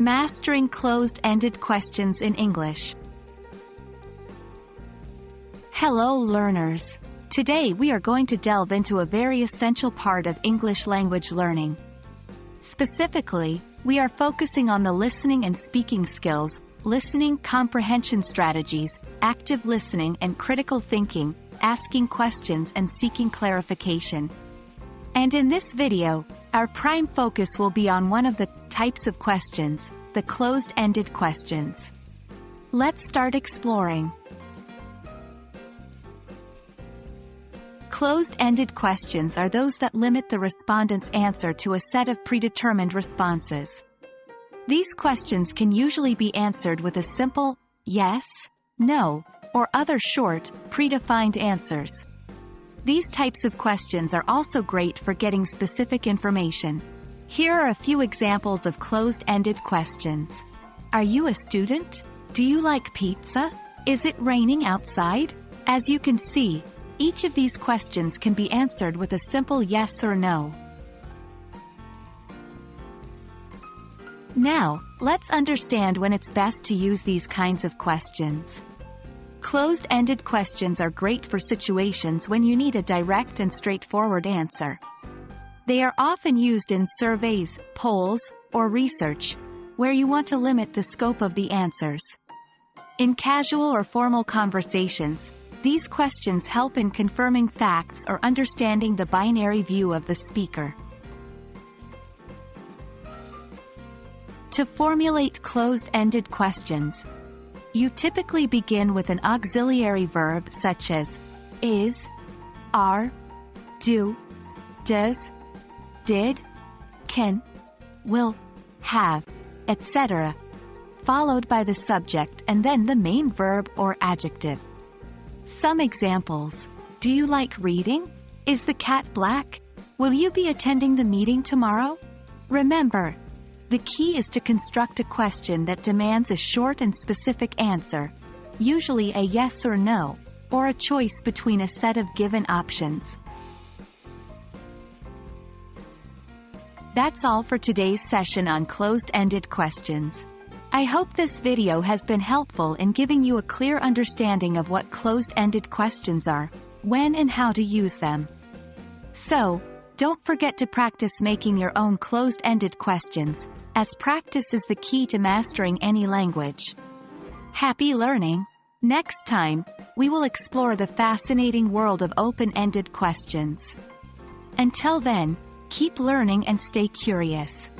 Mastering closed-ended questions in English. Hello learners! Today we are going to delve into a very essential part of English language learning. Specifically, we are focusing on the listening and speaking skills, listening comprehension strategies, active listening and critical thinking, asking questions and seeking clarification. And in this video, our prime focus will be on one of the types of questions, the closed-ended questions. Let's start exploring. Closed-ended questions are those that limit the respondent's answer to a set of predetermined responses. These questions can usually be answered with a simple yes, no, or other short, predefined answers. These types of questions are also great for getting specific information. Here are a few examples of closed-ended questions. Are you a student? Do you like pizza? Is it raining outside? As you can see, each of these questions can be answered with a simple yes or no. Now, let's understand when it's best to use these kinds of questions. Closed-ended questions are great for situations when you need a direct and straightforward answer. They are often used in surveys, polls, or research, where you want to limit the scope of the answers. In casual or formal conversations, these questions help in confirming facts or understanding the binary view of the speaker. To formulate closed-ended questions, you typically begin with an auxiliary verb such as is, are, do, does, did, can, will, have, etc., followed by the subject and then the main verb or adjective. Some examples: do you like reading? Is the cat black? Will you be attending the meeting tomorrow? Remember, the key is to construct a question that demands a short and specific answer, usually a yes or no, or a choice between a set of given options. That's all for today's session on closed-ended questions. I hope this video has been helpful in giving you a clear understanding of what closed-ended questions are, when and how to use them. So, don't forget to practice making your own closed-ended questions, as practice is the key to mastering any language. Happy learning! Next time, we will explore the fascinating world of open-ended questions. Until then, keep learning and stay curious.